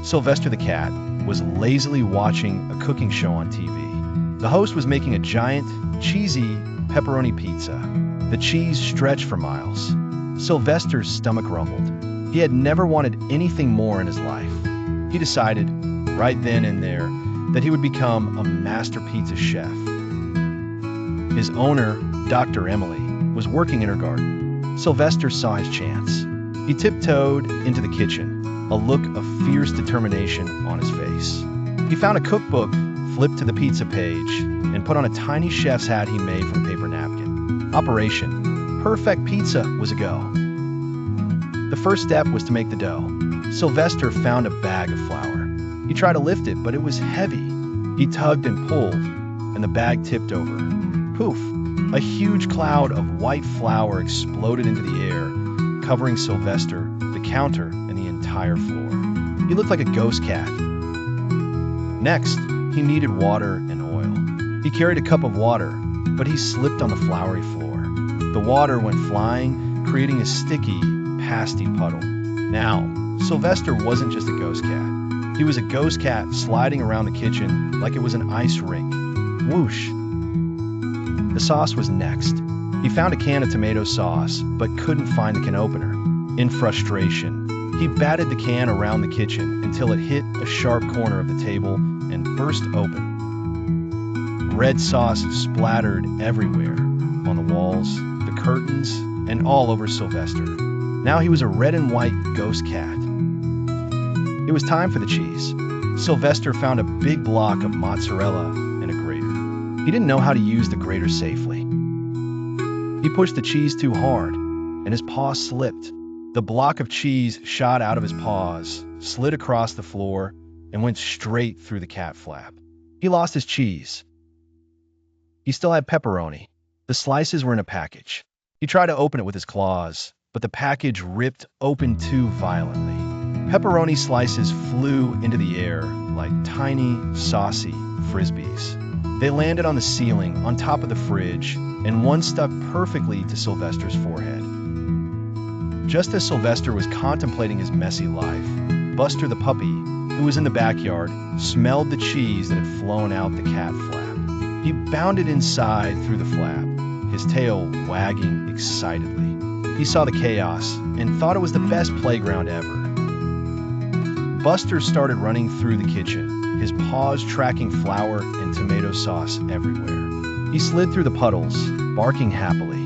Sylvester the cat was lazily watching a cooking show on TV. The host was making a giant, cheesy pepperoni pizza. The cheese stretched for miles. Sylvester's stomach rumbled. He had never wanted anything more in his life. He decided, right then and there, that he would become a master pizza chef. His owner, Dr. Emily, was working in her garden. Sylvester saw his chance. He tiptoed into the kitchen, a look of fierce determination on his face. He found a cookbook, flipped to the pizza page, and put on a tiny chef's hat he made from a paper napkin. Operation Perfect Pizza was a go. The first step was to make the dough. Sylvester found a bag of flour. He tried to lift it, but it was heavy. He tugged and pulled, and the bag tipped over. Poof! A huge cloud of white flour exploded into the air, covering Sylvester, the counter, and the entire floor. He looked like a ghost cat. Next, he needed water and oil. He carried a cup of water, but he slipped on the floury floor. The water went flying, creating a sticky, pasty puddle. Now, Sylvester wasn't just a ghost cat. He was a ghost cat sliding around the kitchen like it was an ice rink. Whoosh! The sauce was next. He found a can of tomato sauce, but couldn't find the can opener. In frustration, he batted the can around the kitchen until it hit a sharp corner of the table and burst open. Red sauce splattered everywhere, on the walls, the curtains, and all over Sylvester. Now he was a red and white ghost cat. It was time for the cheese. Sylvester found a big block of mozzarella and a grater. He didn't know how to use the grater safely. He pushed the cheese too hard, and his paw slipped. The block of cheese shot out of his paws, slid across the floor, and went straight through the cat flap. He lost his cheese. He still had pepperoni. The slices were in a package. He tried to open it with his claws, but the package ripped open too violently. Pepperoni slices flew into the air like tiny, saucy frisbees. They landed on the ceiling, on top of the fridge, and one stuck perfectly to Sylvester's forehead. Just as Sylvester was contemplating his messy life, Buster the puppy, who was in the backyard, smelled the cheese that had flown out the cat flap. He bounded inside through the flap, his tail wagging excitedly. He saw the chaos and thought it was the best playground ever. Buster started running through the kitchen, his paws tracking flour and tomato sauce everywhere. He slid through the puddles, barking happily.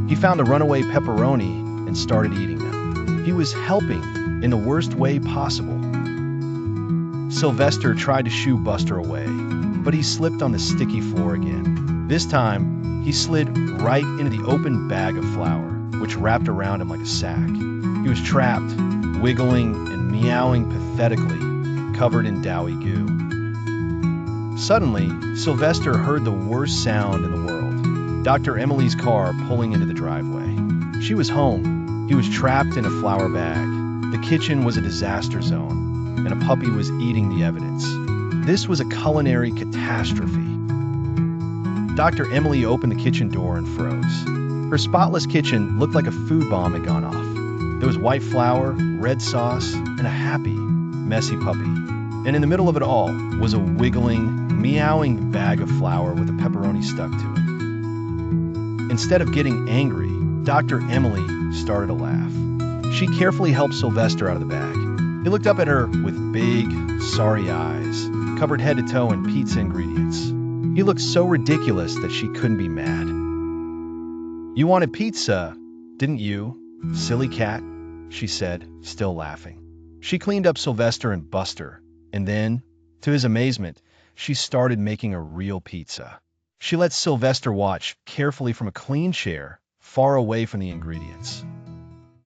He found a runaway pepperoni and started eating them. He was helping in the worst way possible. Sylvester tried to shoo Buster away, but he slipped on the sticky floor again. This time, he slid right into the open bag of flour, which wrapped around him like a sack. He was trapped, wiggling and meowing pathetically, covered in doughy goo. Suddenly, Sylvester heard the worst sound in the world. Dr. Emily's car pulling into the driveway. She was home. He was trapped in a flour bag. The kitchen was a disaster zone, and a puppy was eating the evidence. This was a culinary catastrophe. Dr. Emily opened the kitchen door and froze. Her spotless kitchen looked like a food bomb had gone off. There was white flour, red sauce, and a happy, messy puppy. And in the middle of it all was a wiggling, meowing bag of flour with a pepperoni stuck to it. Instead of getting angry, Dr. Emily started to laugh. She carefully helped Sylvester out of the bag. He looked up at her with big, sorry eyes, covered head to toe in pizza ingredients. He looked so ridiculous that she couldn't be mad. "You wanted pizza, didn't you, silly cat?" she said, still laughing. She cleaned up Sylvester and Buster, and then, to his amazement, she started making a real pizza. She let Sylvester watch carefully from a clean chair, far away from the ingredients.